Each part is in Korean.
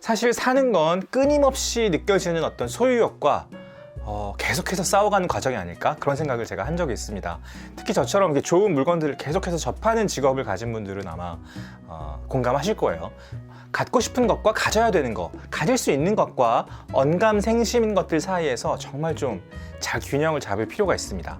사실 사는 건 끊임없이 느껴지는 어떤 소유욕과 계속해서 싸워가는 과정이 아닐까 그런 생각을 제가 한 적이 있습니다. 특히 저처럼 이렇게 좋은 물건들을 계속해서 접하는 직업을 가진 분들은 아마 공감하실 거예요. 갖고 싶은 것과 가져야 되는 것, 가질 수 있는 것과 언감생심인 것들 사이에서 정말 좀 잘 균형을 잡을 필요가 있습니다.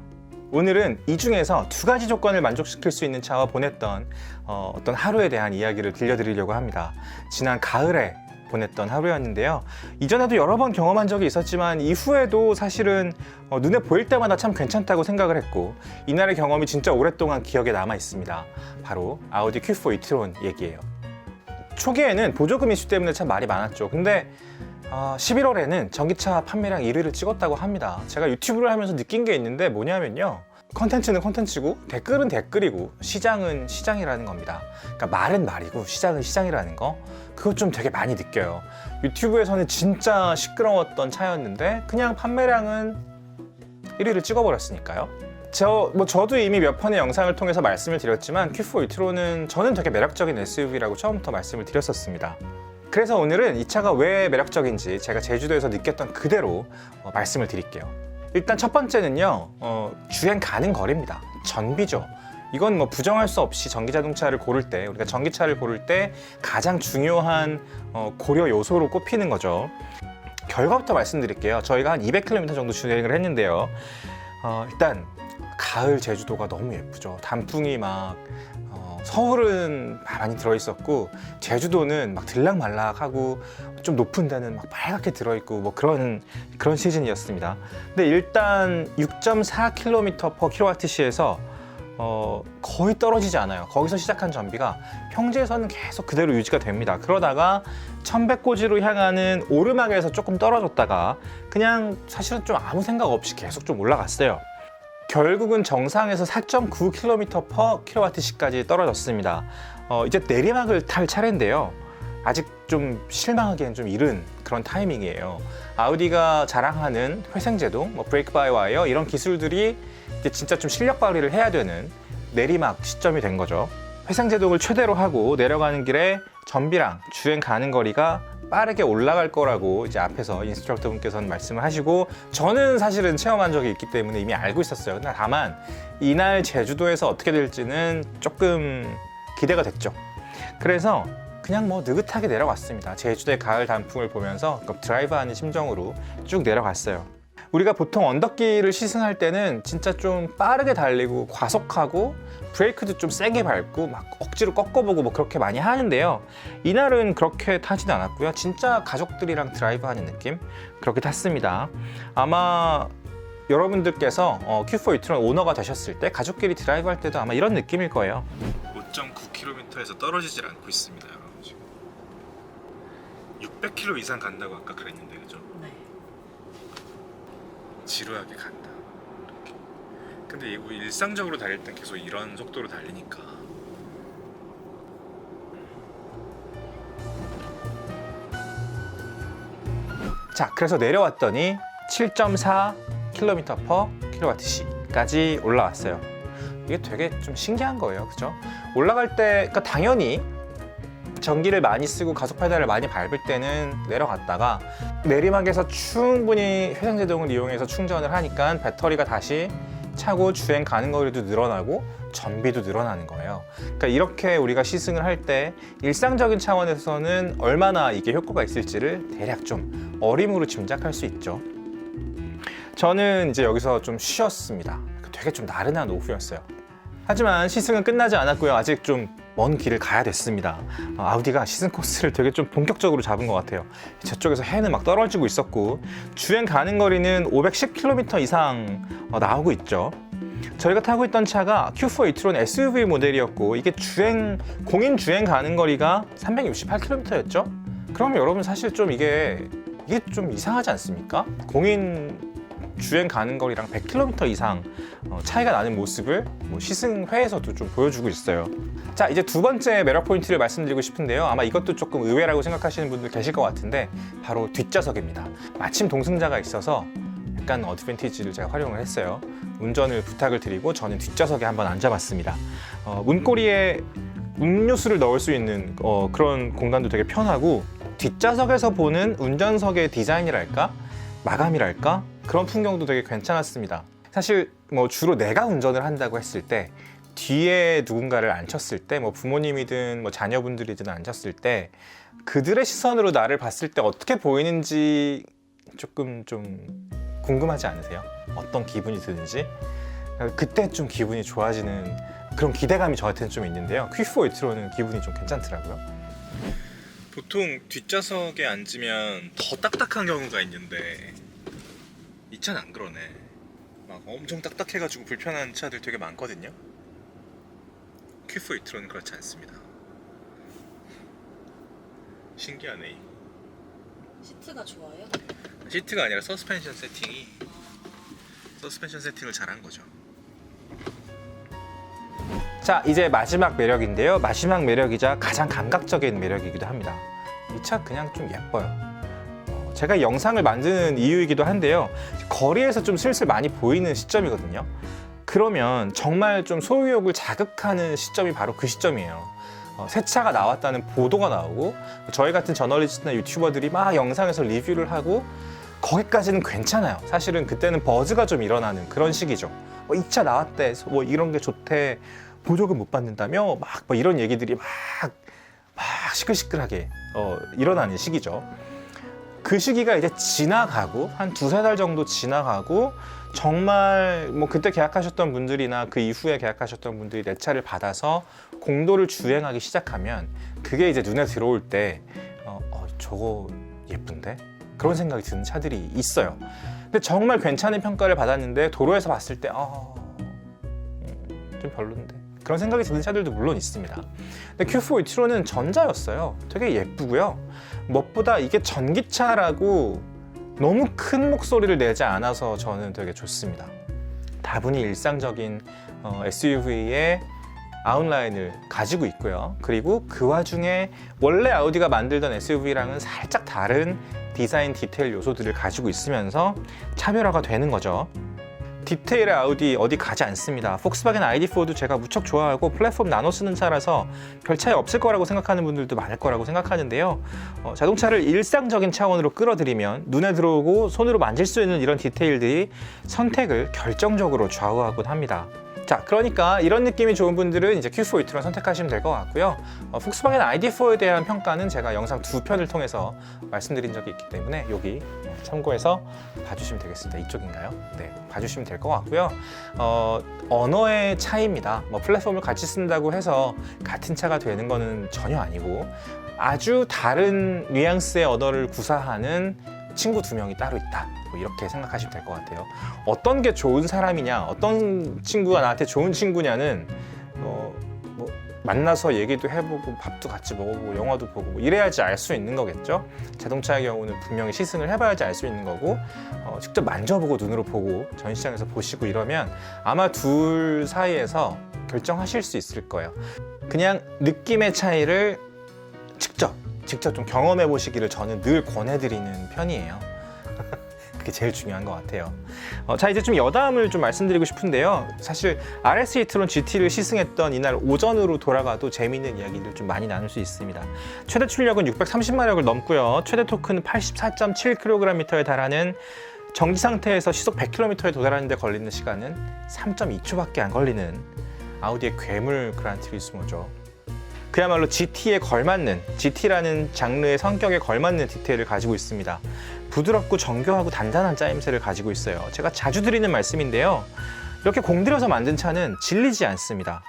오늘은 이 중에서 두 가지 조건을 만족시킬 수 있는 차와 보냈던 어떤 하루에 대한 이야기를 들려드리려고 합니다. 지난 가을에 보냈던 하루였는데요. 이전에도 여러 번 경험한 적이 있었지만 이후에도 사실은 눈에 보일 때마다 참 괜찮다고 생각을 했고 이날의 경험이 진짜 오랫동안 기억에 남아 있습니다. 바로 아우디 Q4 e-tron 얘기예요. 초기에는 보조금 이슈 때문에 참 말이 많았죠. 근데 11월에는 전기차 판매량 1위를 찍었다고 합니다. 제가 유튜브를 하면서 느낀 게 있는데 뭐냐면요. 컨텐츠는 컨텐츠고 댓글은 댓글이고 시장은 시장이라는 겁니다. 그러니까 말은 말이고 시장은 시장이라는 거, 그거 좀 되게 많이 느껴요. 유튜브에서는 진짜 시끄러웠던 차였는데 그냥 판매량은 1위를 찍어버렸으니까요. 저도 이미 몇 편의 영상을 통해서 말씀을 드렸지만 Q4 e-tron은 저는 되게 매력적인 SUV라고 처음부터 말씀을 드렸었습니다. 그래서 오늘은 이 차가 왜 매력적인지 제가 제주도에서 느꼈던 그대로 말씀을 드릴게요. 일단 첫 번째는요, 주행 가는 거리입니다. 전비죠. 이건 뭐 부정할 수 없이 전기자동차를 고를 때, 우리가 전기차를 고를 때 가장 중요한 고려 요소로 꼽히는 거죠. 결과부터 말씀드릴게요. 저희가 한 200km 정도 주행을 했는데요. 일단 가을 제주도가 너무 예쁘죠. 단풍이 막 서울은 많이 들어있었고 제주도는 막 들락말락하고 좀 높은 데는 막 빨갛게 들어있고 뭐 그런 시즌이었습니다. 근데 일단 6.4km/kWh에서 거의 떨어지지 않아요. 거기서 시작한 전비가 평지에서는 계속 그대로 유지가 됩니다. 그러다가 천백고지로 향하는 오르막에서 조금 떨어졌다가 그냥 사실은 좀 아무 생각 없이 계속 좀 올라갔어요. 결국은 정상에서 4.9km/kWh까지 떨어졌습니다. 이제 내리막을 탈 차례인데요. 아직 좀 실망하기엔 좀 이른 그런 타이밍이에요. 아우디가 자랑하는 회생제동, 브레이크 바이 와이어 이런 기술들이 이제 진짜 좀 실력 발휘를 해야 되는 내리막 시점이 된 거죠. 회생제동을 최대로 하고 내려가는 길에 전비랑 주행 가는 거리가 빠르게 올라갈 거라고 이제 앞에서 인스트럭터 분께서는 말씀을 하시고 저는 사실은 체험한 적이 있기 때문에 이미 알고 있었어요. 다만 이날 제주도에서 어떻게 될지는 조금 기대가 됐죠. 그래서 그냥 뭐 느긋하게 내려갔습니다. 제주도의 가을 단풍을 보면서 드라이브하는 심정으로 쭉 내려갔어요. 우리가 보통 언덕길을 시승할 때는 진짜 좀 빠르게 달리고 과속하고 브레이크도 좀 세게 밟고 막 억지로 꺾어보고 뭐 그렇게 많이 하는데요. 이날은 그렇게 타지는 않았고요. 진짜 가족들이랑 드라이브하는 느낌? 그렇게 탔습니다. 아마 여러분들께서 Q4 e-tron 오너가 되셨을 때 가족끼리 드라이브할 때도 아마 이런 느낌일 거예요. 5.9km에서 떨어지질 않고 있습니다. 여러분 지금 600km 이상 간다고 아까 그랬는데 그죠? 네. 지루하게 간다. 이렇게. 근데 이거 일상적으로 달릴 땐 계속 이런 속도로 달리니까. 자, 그래서 내려왔더니 7.4km/kWh까지 올라왔어요. 이게 되게 좀 신기한 거예요, 그죠? 올라갈 때, 그러니까 당연히 전기를 많이 쓰고 가속 페달을 많이 밟을 때는 내려갔다가 내리막에서 충분히 회생제동을 이용해서 충전을 하니까 배터리가 다시 차고 주행 가는 거리도 늘어나고 전비도 늘어나는 거예요. 그러니까 이렇게 우리가 시승을 할 때 일상적인 차원에서는 얼마나 이게 효과가 있을지를 대략 좀 어림으로 짐작할 수 있죠. 저는 이제 여기서 좀 쉬었습니다. 되게 좀 나른한 오후였어요. 하지만 시승은 끝나지 않았고요. 아직 좀 먼 길을 가야 됐습니다. 아우디가 시승 코스를 되게 좀 본격적으로 잡은 것 같아요. 저쪽에서 해는 막 떨어지고 있었고 주행 가는 거리는 510km 이상 나오고 있죠. 저희가 타고 있던 차가 Q4 e-tron SUV 모델이었고 이게 공인 주행 가는 거리가 368km였죠. 그럼 여러분 사실 좀 이게 좀 이상하지 않습니까? 공인 주행 가는 거리랑 100km 이상 차이가 나는 모습을 시승회에서도 좀 보여주고 있어요. 자, 이제 두 번째 매력 포인트를 말씀드리고 싶은데요. 아마 이것도 조금 의외라고 생각하시는 분들 계실 것 같은데 바로 뒷좌석입니다. 마침 동승자가 있어서 약간 어드밴티지를 제가 활용을 했어요. 운전을 부탁을 드리고 저는 뒷좌석에 한번 앉아봤습니다. 문고리에 음료수를 넣을 수 있는 그런 공간도 되게 편하고 뒷좌석에서 보는 운전석의 디자인이랄까? 마감이랄까? 그런 풍경도 되게 괜찮았습니다. 사실 뭐 주로 내가 운전을 한다고 했을 때 뒤에 누군가를 앉혔을 때 뭐 부모님이든 뭐 자녀분들이든 앉혔을 때 그들의 시선으로 나를 봤을 때 어떻게 보이는지 조금 좀 궁금하지 않으세요? 어떤 기분이 드는지? 그때 좀 기분이 좋아지는 그런 기대감이 저한테는 좀 있는데요. Q480는 기분이 좀 괜찮더라고요. 보통 뒷좌석에 앉으면 더 딱딱한 경우가 있는데 이 차는 안 그러네. 막 엄청 딱딱해가지고 불편한 차들 되게 많거든요. Q480는 그렇지 않습니다. 신기하네. 시트가 좋아요? 시트가 아니라 서스펜션 세팅을 잘한 거죠. 자, 이제 마지막 매력인데요. 마지막 매력이자 가장 감각적인 매력이기도 합니다. 이 차 그냥 좀 예뻐요. 제가 영상을 만드는 이유이기도 한데요. 거리에서 좀 슬슬 많이 보이는 시점이거든요. 그러면 정말 좀 소유욕을 자극하는 시점이 바로 그 시점이에요. 새 차가 나왔다는 보도가 나오고 저희 같은 저널리스트나 유튜버들이 막 영상에서 리뷰를 하고 거기까지는 괜찮아요. 사실은 그때는 버즈가 좀 일어나는 그런 시기죠. 이 차 나왔대, 뭐 이런 게 좋대, 보조금 못 받는다며 막 뭐 이런 얘기들이 막 시끌시끌하게 일어나는 시기죠. 그 시기가 이제 지나가고 한 두세 달 정도 지나가고 정말 뭐 그때 계약하셨던 분들이나 그 이후에 계약하셨던 분들이 내 차를 받아서 공도를 주행하기 시작하면 그게 이제 눈에 들어올 때 저거 예쁜데? 그런 생각이 드는 차들이 있어요. 근데 정말 괜찮은 평가를 받았는데 도로에서 봤을 때 좀 별론데 그런 생각이 드는 차들도 물론 있습니다. 근데 Q480는 전자였어요. 되게 예쁘고요. 무엇보다 이게 전기차라고 너무 큰 목소리를 내지 않아서 저는 되게 좋습니다. 다분히 일상적인 SUV의 아웃라인을 가지고 있고요. 그리고 그 와중에 원래 아우디가 만들던 SUV랑은 살짝 다른 디자인 디테일 요소들을 가지고 있으면서 차별화가 되는 거죠. 디테일의 아우디 어디 가지 않습니다. 폭스바겐 ID4도 제가 무척 좋아하고 플랫폼 나눠 쓰는 차라서 별 차이 없을 거라고 생각하는 분들도 많을 거라고 생각하는데요. 자동차를 일상적인 차원으로 끌어들이면 눈에 들어오고 손으로 만질 수 있는 이런 디테일들이 선택을 결정적으로 좌우하곤 합니다. 자, 그러니까 이런 느낌이 좋은 분들은 이제 Q480를 선택하시면 될 것 같고요. 폭스바겐 ID4에 대한 평가는 제가 영상 2편을 통해서 말씀드린 적이 있기 때문에 여기 참고해서 봐주시면 되겠습니다. 이쪽인가요? 네, 봐주시면 될 것 같고요. 언어의 차이입니다. 뭐 플랫폼을 같이 쓴다고 해서 같은 차가 되는 거는 전혀 아니고 아주 다른 뉘앙스의 언어를 구사하는 친구 두 명이 따로 있다. 뭐 이렇게 생각하시면 될 것 같아요. 어떤 게 좋은 사람이냐, 어떤 친구가 나한테 좋은 친구냐는 뭐 만나서 얘기도 해보고 밥도 같이 먹어보고 영화도 보고 뭐 이래야지 알 수 있는 거겠죠. 자동차의 경우는 분명히 시승을 해봐야지 알 수 있는 거고 직접 만져보고 눈으로 보고 전시장에서 보시고 이러면 아마 둘 사이에서 결정하실 수 있을 거예요. 그냥 느낌의 차이를 직접 좀 경험해 보시기를 저는 늘 권해드리는 편이에요. 그게 제일 중요한 것 같아요. 자, 이제 좀 여담을 좀 말씀드리고 싶은데요. 사실 RS e-tron GT를 시승했던 이날 오전으로 돌아가도 재미있는 이야기를 좀 많이 나눌 수 있습니다. 최대 출력은 630마력을 넘고요. 최대 토크는 84.7kgm에 달하는 정지 상태에서 시속 100km에 도달하는 데 걸리는 시간은 3.2초밖에 안 걸리는 아우디의 괴물 그란투리스모죠. 그야말로 GT에 걸맞는, GT라는 장르의 성격에 걸맞는 디테일을 가지고 있습니다. 부드럽고 정교하고 단단한 짜임새를 가지고 있어요. 제가 자주 드리는 말씀인데요. 이렇게 공들여서 만든 차는 질리지 않습니다.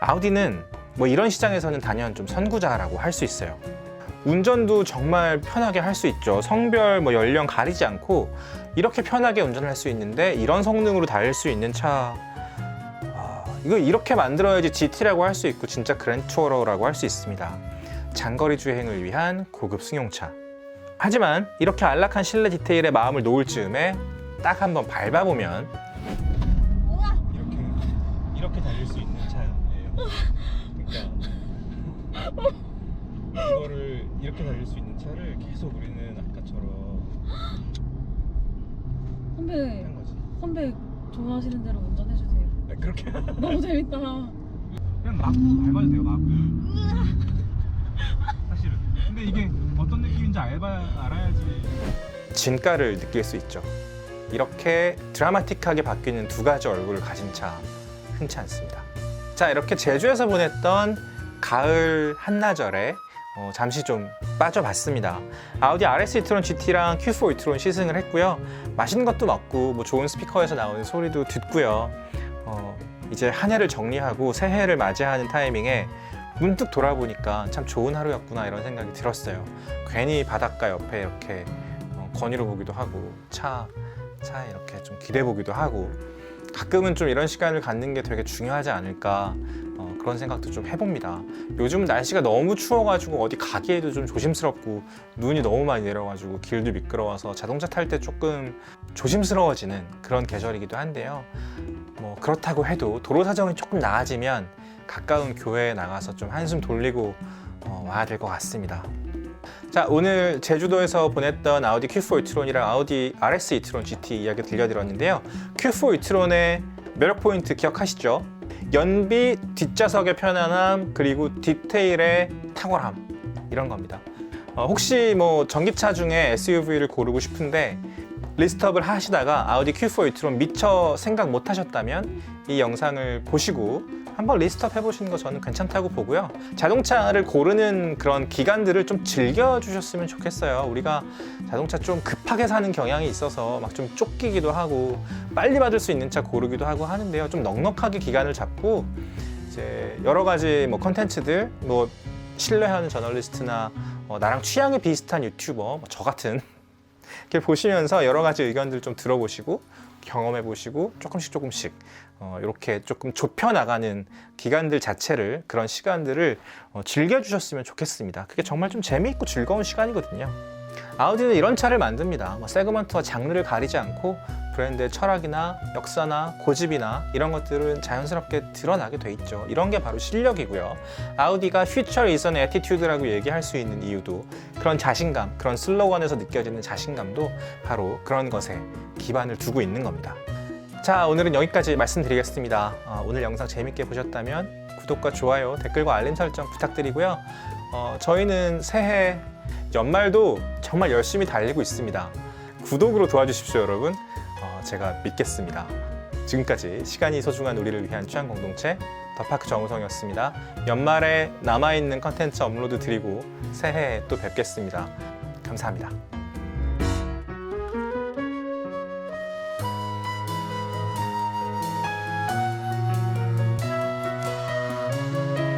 아우디는 뭐 이런 시장에서는 단연 좀 선구자라고 할 수 있어요. 운전도 정말 편하게 할 수 있죠. 성별, 뭐 연령 가리지 않고 이렇게 편하게 운전할 수 있는데 이런 성능으로 달릴 수 있는 차, 이거 이렇게 만들어야지 GT라고 할 수 있고 진짜 그랜투어러라고 할 수 있습니다. 장거리 주행을 위한 고급 승용차. 하지만 이렇게 안락한 실내 디테일에 마음을 놓을 즈음에 딱 한번 밟아보면 이렇게 달릴 수 있는 차예요. 그러니까 이거를 이렇게 달릴 수 있는 차를 계속 우리는 아까처럼 한 거지. 선배 좋아하시는 대로 운전해주세요. 그렇게 너무 재밌다. 그냥 마구 밟아도 돼요. 마구. 사실은. 근데 근데 이게 어떤 느낌인지 알아야지. 진가를 느낄 수 있죠. 이렇게 드라마틱하게 바뀌는 두 가지 얼굴을 가진 차 흔치 않습니다. 자, 이렇게 제주에서 보냈던 가을 한나절에 잠시 좀 빠져봤습니다. 아우디 RS e-tron GT랑 Q4 e-tron 시승을 했고요. 맛있는 것도 먹고 뭐 좋은 스피커에서 나오는 소리도 듣고요. 이제 한 해를 정리하고 새해를 맞이하는 타이밍에 문득 돌아보니까 참 좋은 하루였구나 이런 생각이 들었어요. 괜히 바닷가 옆에 이렇게 거닐어 보기도 하고 차에 이렇게 좀 기대 보기도 하고 가끔은 좀 이런 시간을 갖는 게 되게 중요하지 않을까 그런 생각도 좀 해봅니다. 요즘 날씨가 너무 추워가지고 어디 가기에도 좀 조심스럽고 눈이 너무 많이 내려가지고 길도 미끄러워서 자동차 탈 때 조금 조심스러워지는 그런 계절이기도 한데요. 뭐 그렇다고 해도 도로 사정이 조금 나아지면 가까운 교회에 나가서 좀 한숨 돌리고 와야 될 것 같습니다. 자, 오늘 제주도에서 보냈던 아우디 Q4 e-tron이랑 아우디 RS e-tron GT 이야기 들려드렸는데요. Q4 e-tron의 매력 포인트 기억하시죠? 연비, 뒷좌석의 편안함, 그리고 디테일의 탁월함 이런 겁니다. 혹시 뭐 전기차 중에 SUV를 고르고 싶은데 리스트업을 하시다가 아우디 Q4 e-tron 미처 생각 못 하셨다면 이 영상을 보시고 한번 리스트업 해보시는 거 저는 괜찮다고 보고요. 자동차를 고르는 그런 기간들을 좀 즐겨주셨으면 좋겠어요. 우리가 자동차 좀 급하게 사는 경향이 있어서 막 좀 쫓기기도 하고 빨리 받을 수 있는 차 고르기도 하고 하는데요. 좀 넉넉하게 기간을 잡고 이제 여러 가지 뭐 컨텐츠들, 뭐 신뢰하는 저널리스트나 나랑 취향이 비슷한 유튜버, 저 같은 이렇게 보시면서 여러 가지 의견들 좀 들어보시고 경험해 보시고 조금씩 이렇게 조금 좁혀 나가는 기간들 자체를, 그런 시간들을 즐겨주셨으면 좋겠습니다. 그게 정말 좀 재미있고 즐거운 시간이거든요. 아우디는 이런 차를 만듭니다. 세그먼트와 장르를 가리지 않고 브랜드의 철학이나 역사나 고집이나 이런 것들은 자연스럽게 드러나게 돼 있죠. 이런 게 바로 실력이고요. 아우디가 Future is an attitude라고 얘기할 수 있는 이유도 그런 자신감, 그런 슬로건에서 느껴지는 자신감도 바로 그런 것에 기반을 두고 있는 겁니다. 자, 오늘은 여기까지 말씀드리겠습니다. 오늘 영상 재밌게 보셨다면 구독과 좋아요, 댓글과 알림 설정 부탁드리고요. 저희는 새해 연말도 정말 열심히 달리고 있습니다. 구독으로 도와주십시오, 여러분. 제가 믿겠습니다. 지금까지 시간이 소중한 우리를 위한 취향 공동체 더파크 정우성이었습니다. 연말에 남아있는 컨텐츠 업로드 드리고 새해에 또 뵙겠습니다. 감사합니다.